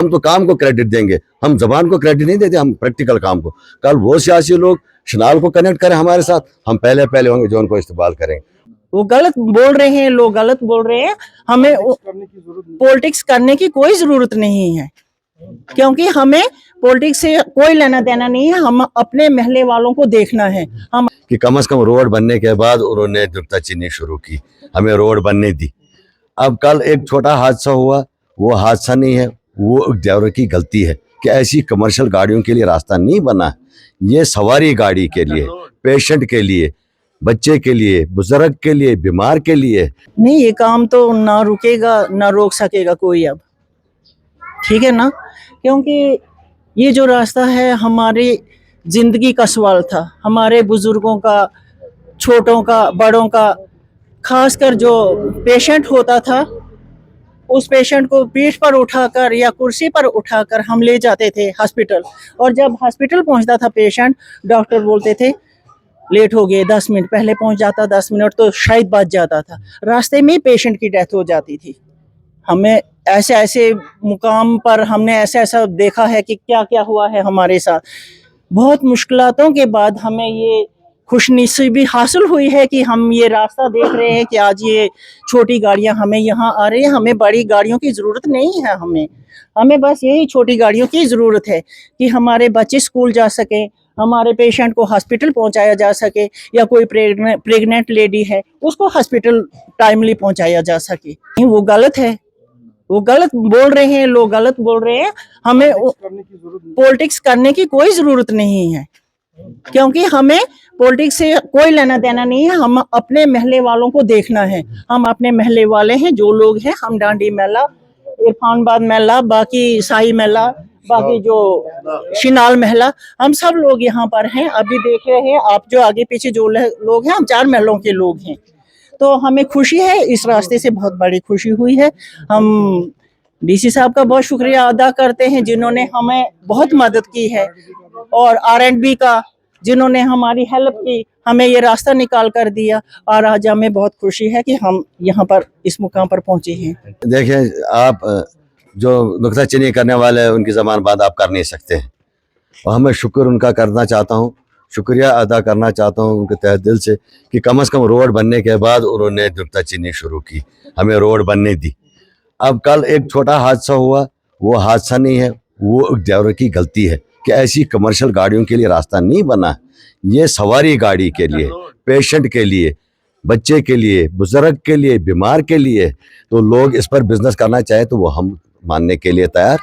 हम तो काम को क्रेडिट देंगे, हम जबान को क्रेडिट नहीं देते, हम प्रैक्टिकल काम को। कल वो सियासी लोग शनाल को कनेक्ट करें हमारे साथ, हम पहले होंगे जो उनको इस्तेमाल करेंगे। वो गलत बोल रहे हैं, लोग गलत बोल रहे हैं। हमें पॉलिटिक्स करने की कोई जरूरत नहीं है, क्योंकि हमें पॉलिटिक्स से कोई लेना देना नहीं है। हम अपने महल्ले वालों को देखना है। हम कि कम से कम रोड बनने के बाद उन्होंने नुक्ताचीनी शुरू की, हमें रोड बनने दी। अब कल एक छोटा हादसा हुआ, वो हादसा नहीं है, वो ड्राइवर की गलती है कि ऐसी कमर्शियल गाड़ियों के लिए रास्ता नहीं बना। ये सवारी गाड़ी के लिए, पेशेंट के लिए, बच्चे के लिए, बुजुर्ग के लिए, बीमार के लिए नहीं, ये काम तो ना रुकेगा ना रोक सकेगा कोई अब, ठीक है ना। क्योंकि ये जो रास्ता है हमारी जिंदगी का सवाल था, हमारे बुजुर्गों का, छोटों का, बड़ों का। खासकर जो पेशेंट होता था, उस पेशेंट को पीठ पर उठाकर या कुर्सी पर उठाकर हम ले जाते थे हॉस्पिटल। और जब हॉस्पिटल पहुंचता था पेशेंट, डॉक्टर बोलते थे लेट हो गए, 10 मिनट पहले पहुंच जाता, 10 मिनट तो शायद बच जाता था। रास्ते में पेशेंट की डेथ हो जाती थी। हमें ऐसे ऐसे मुकाम पर हमने ऐसा देखा है कि क्या क्या हुआ है हमारे साथ। बहुत मुश्किलातों के बाद हमें ये खुशनसीबी हासिल हुई है कि हम ये रास्ता देख रहे हैं कि आज ये छोटी गाड़ियां हमें यहाँ आ रही हैं। हमें बड़ी गाड़ियों की ज़रूरत नहीं है, हमें बस यही छोटी गाड़ियों की ज़रूरत है कि हमारे बच्चे स्कूल जा सकें, हमारे पेशेंट को हॉस्पिटल पहुंचाया जा सके, या कोई प्रेग्नेंट लेडी है उसको हॉस्पिटल टाइमली पहुंचाया जा सके। वो गलत है, वो गलत बोल रहे हैं, लोग गलत बोल रहे हैं। हमें पॉलिटिक्स करने की कोई जरूरत नहीं है, क्योंकि हमें पॉलिटिक्स से कोई लेना देना नहीं है। हम अपने महल्ले वालों को देखना है। हम अपने महल्ले वाले हैं, जो लोग हैं, हम डांडी महला, इरफानबाद महला, बाकी शाही महला, बाकी जो शिनाल महला, हम सब लोग यहाँ पर हैं। अभी देख रहे हैं आप, जो आगे पीछे जो लोग हैं, हम 4 महलों के लोग हैं। तो हमें खुशी है, इस रास्ते से बहुत बड़ी खुशी हुई है। हम डीसी साहब का बहुत शुक्रिया अदा करते हैं, जिन्होंने हमें बहुत मदद की है, और R&B का, जिन्होंने हमारी हेल्प की, हमें ये रास्ता निकाल कर दिया। और आज हमें बहुत खुशी है कि हम यहाँ पर इस मुकाम पर पहुंचे हैं। देखिए, आप जो नुक्ताचीनी करने वाले हैं उनकी ज़बान बंद आप कर नहीं सकते हैं, और हमें शुक्र उनका करना चाहता हूँ, शुक्रिया अदा करना चाहता हूँ उनके तहे दिल से कि कम से कम रोड बनने के बाद उन्होंने नुक्ताचीनी शुरू की, हमें रोड बनने दी। अब कल एक छोटा हादसा हुआ, वो हादसा नहीं है, वो ड्राइवर की गलती है कि ऐसी कमर्शियल गाड़ियों के लिए रास्ता नहीं बना। ये सवारी गाड़ी के लिए, पेशेंट के लिए, बच्चे के लिए, बुजुर्ग के लिए, बीमार के लिए। तो लोग इस पर बिजनेस करना चाहे तो वो हम मानने के लिए तैयार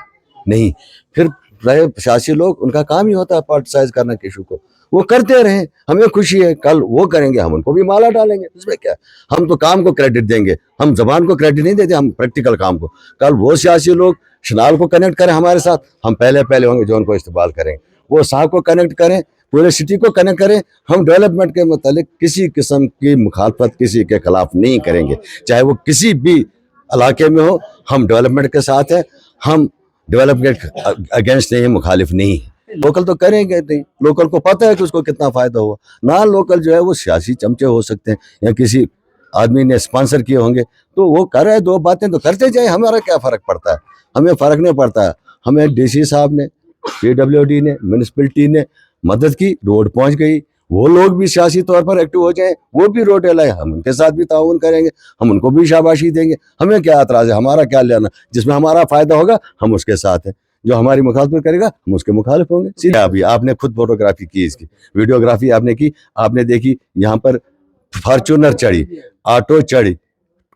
नहीं। फिर रहे प्रशासी लोग, उनका काम ही होता है पॉलिटिसाइज करना इशू को, वो करते रहे, हमें खुशी है। कल वो करेंगे, हम उनको भी माला डालेंगे, इसमें क्या। हम तो काम को क्रेडिट देंगे, हम जबान को क्रेडिट नहीं देते, हम प्रैक्टिकल काम को। कल वो सियासी लोग शनाल को कनेक्ट करें हमारे साथ, हम पहले होंगे जो उनको इस्तेमाल करेंगे। वो साहब को कनेक्ट करें, पूरे सिटी को कनेक्ट करें। हम डेवलपमेंट के मतलब किसी किस्म की मुखालफत किसी के खिलाफ नहीं करेंगे, चाहे वो किसी भी इलाके में हो। हम डेवलपमेंट के साथ हैं, हम डेवलपमेंट अगेंस्ट नहीं, मुखालिफ नहीं। लोकल तो करेंगे नहीं, लोकल को पता है कि उसको कितना फायदा हुआ। ना लोकल जो है वो सियासी चमचे हो सकते हैं, या किसी आदमी ने स्पॉन्सर किए होंगे, तो वो कर रहे दो बातें तो करते जाए, हमारा क्या फर्क पड़ता है। हमें फर्क नहीं पड़ता है। हमें डीसी साहब ने, PWD ने, म्यूनिसिपलिटी ने मदद की, रोड पहुंच गई। वो लोग भी सियासी तौर पर एक्टिव हो जाएं, वो भी रोड लाए, हम उनके साथ भी ताउन करेंगे, हम उनको भी शाबाशी देंगे। हमें क्या एतराज़ है, हमारा क्या लेना। जिसमें हमारा फायदा होगा हम उसके साथ हैं, जो हमारी मुखालफत करेगा हम उसके मुखालिफ होंगे। सीधा अभी आपने खुद फोटोग्राफी की, इसकी वीडियोग्राफी आपने की, आपने देखी यहाँ पर फॉर्च्यूनर चढ़ी, ऑटो चढ़ी,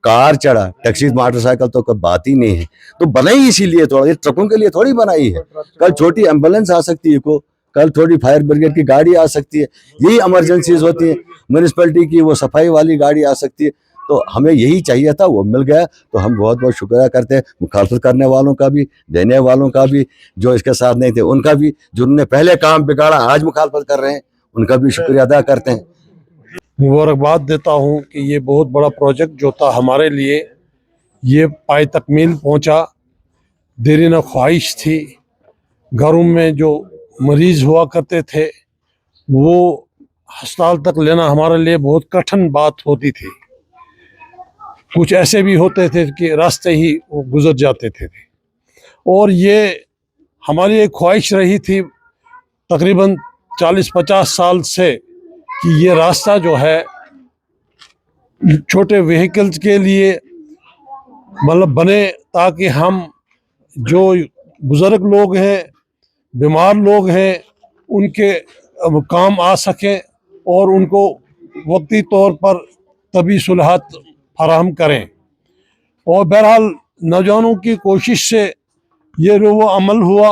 कार चढ़ा, टैक्सी, मोटरसाइकिल तो कोई बात ही नहीं है। तो बनाई इसीलिए, थोड़ा ये ट्रकों के लिए थोड़ी बनाई है। कल छोटी एम्बुलेंस आ सकती है, को कल थोड़ी फायर ब्रिगेड की गाड़ी आ सकती है, यही इमरजेंसीज होती है। म्यूनिसिपैलिटी की वो सफाई वाली गाड़ी आ सकती है। तो हमें यही चाहिए था, वो मिल गया। तो हम बहुत बहुत शुक्रिया करते हैं मुखालफत करने वालों का भी, देने वालों का भी, जो इसके साथ नहीं थे उनका भी, जिन्होंने पहले काम बिगाड़ा आज मुखालफत कर रहे हैं, उनका भी शुक्रिया अदा करते हैं। मुबारकबाद देता हूं कि ये बहुत बड़ा प्रोजेक्ट जो था हमारे लिए, ये पाए तकमील पहुंचा। देरी न ख्वाहिश थी। घरों में जो मरीज़ हुआ करते थे वो अस्पताल तक लेना हमारे लिए बहुत कठिन बात होती थी। कुछ ऐसे भी होते थे कि रास्ते ही वो गुजर जाते थे। और ये हमारी एक ख्वाहिश रही थी तकरीबन 40-50 साल से कि ये रास्ता जो है छोटे व्हीकल्स के लिए मतलब बने, ताकि हम जो बुज़ुर्ग लोग हैं, बीमार लोग हैं, उनके काम आ सकें और उनको वक्ती तौर पर तभी सुलहत फराहम करें। और बहरहाल नौजवानों की कोशिश से ये वो अमल हुआ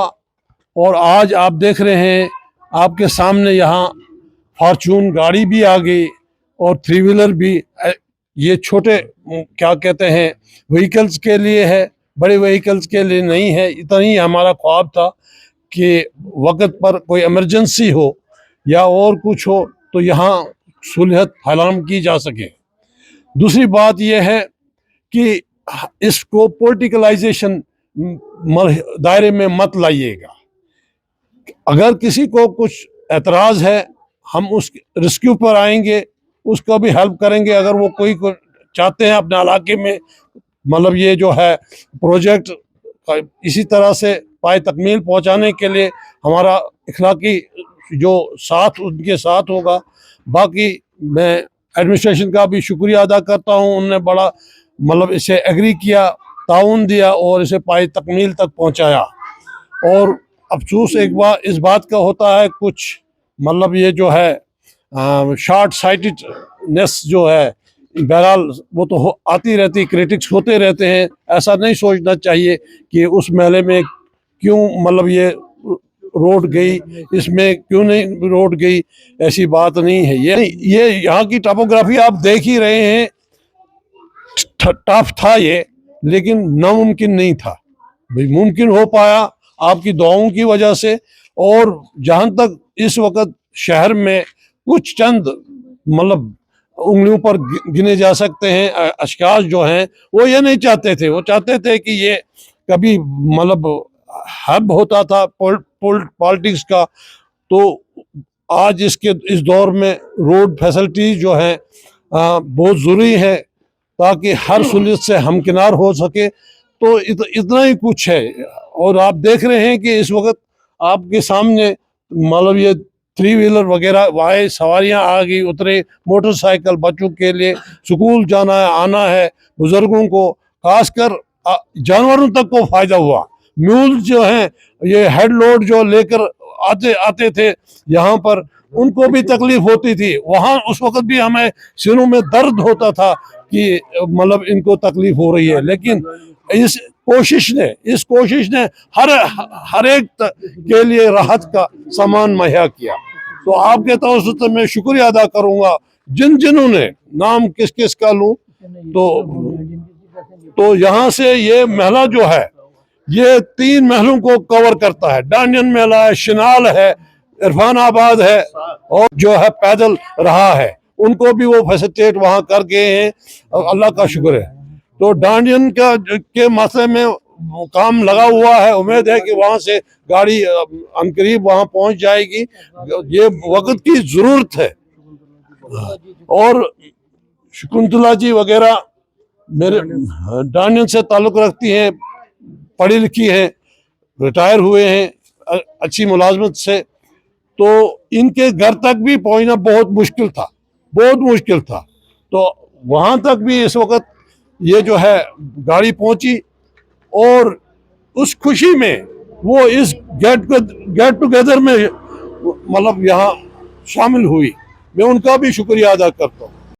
और आज आप देख रहे हैं आपके सामने यहाँ फॉर्चून गाड़ी भी आ गई और 3 व्हीलर भी। ये छोटे क्या कहते हैं व्हीकल्स के लिए है, बड़े व्हीकल्स के लिए नहीं है। इतना ही हमारा ख्वाब था कि वक्त पर कोई इमरजेंसी हो या और कुछ हो तो यहाँ सुलहत फराहम की जा सके। दूसरी बात यह है कि इसको पॉलिटिकलाइजेशन दायरे में मत लाइएगा। अगर किसी को कुछ एतराज़ है हम उस रेस्क्यू पर आएंगे, उसको भी हेल्प करेंगे। अगर वो कोई को चाहते हैं अपने इलाके में मतलब ये जो है प्रोजेक्ट इसी तरह से पाए तकमील पहुंचाने के लिए हमारा इखलाकी जो साथ उनके साथ होगा। बाकी मैं एडमिनिस्ट्रेशन का भी शुक्रिया अदा करता हूं, उन्होंने बड़ा मतलब इसे एग्री किया, ताउन दिया और इसे पाए तकमील तक पहुंचाया। और अफसोस एक बार इस बात का होता है कुछ मतलब ये जो है शॉर्ट साइटेडनेस जो है, बहरहाल वो तो आती रहती, क्रिटिक्स होते रहते हैं। ऐसा नहीं सोचना चाहिए कि उस मेले में क्यों मतलब ये रोड गई, इसमें क्यों नहीं रोड गई, ऐसी बात नहीं है। ये यहाँ की टोपोग्राफी आप देख ही रहे हैं, टफ था ये, लेकिन नामुमकिन नहीं था। भाई मुमकिन हो पाया आपकी दुआओं की वजह से। और जहाँ तक इस वक्त शहर में कुछ चंद मतलब उंगलियों पर गिने जा सकते हैं अशखास जो हैं, वो ये नहीं चाहते थे। वो चाहते थे कि ये कभी मतलब हब होता था पॉलिटिक्स का, तो आज इस दौर में रोड फैसिलिटीज जो हैं बहुत ज़रूरी है ताकि हर सहूलियत से हमकिनार हो सके। तो इतना ही कुछ है। और आप देख रहे हैं कि इस वक्त आपके सामने मतलब ये 3 व्हीलर वगैरह वाए सवारियां आ गई, उतरे मोटरसाइकिल, बच्चों के लिए स्कूल जाना है आना है, बुजुर्गों को, खासकर जानवरों तक को फायदा हुआ। म्यूल जो हैं ये हेड लोड जो लेकर आते थे यहाँ पर, उनको भी तकलीफ होती थी। वहाँ उस वक्त भी हमें सिरों में दर्द होता था कि मतलब इनको तकलीफ हो रही है। लेकिन इस कोशिश ने हर एक के लिए राहत का सामान मुहैया किया। तो आपके तवज्जुह से मैं शुक्रिया अदा करूंगा जिन्होंने नाम किस किस का लूं। तो यहाँ से ये मेला जो है ये 3 महलों को कवर करता है। डांडियन मेला है, शिनाल है, इरफानाबाद है और जो है पैदल रहा है, उनको भी वो फैसिलिटेट वहाँ कर गए हैं, अल्लाह का शुक्र है। तो डांडियन के मसले में काम लगा हुआ है, उम्मीद है कि वहाँ से गाड़ी अनकरीब वहाँ पहुँच जाएगी। ये वक्त की ज़रूरत है। और शकुंतला जी वगैरह मेरे डांडियन से ताल्लुक़ रखती हैं, पढ़ी लिखी हैं, रिटायर हुए हैं अच्छी मुलाजमत से। तो इनके घर तक भी पहुँचना बहुत मुश्किल था। तो वहाँ तक भी इस वक्त ये जो है गाड़ी पहुँची और उस खुशी में वो इस गेट टुगेदर में मतलब यहाँ शामिल हुई। मैं उनका भी शुक्रिया अदा करता हूँ।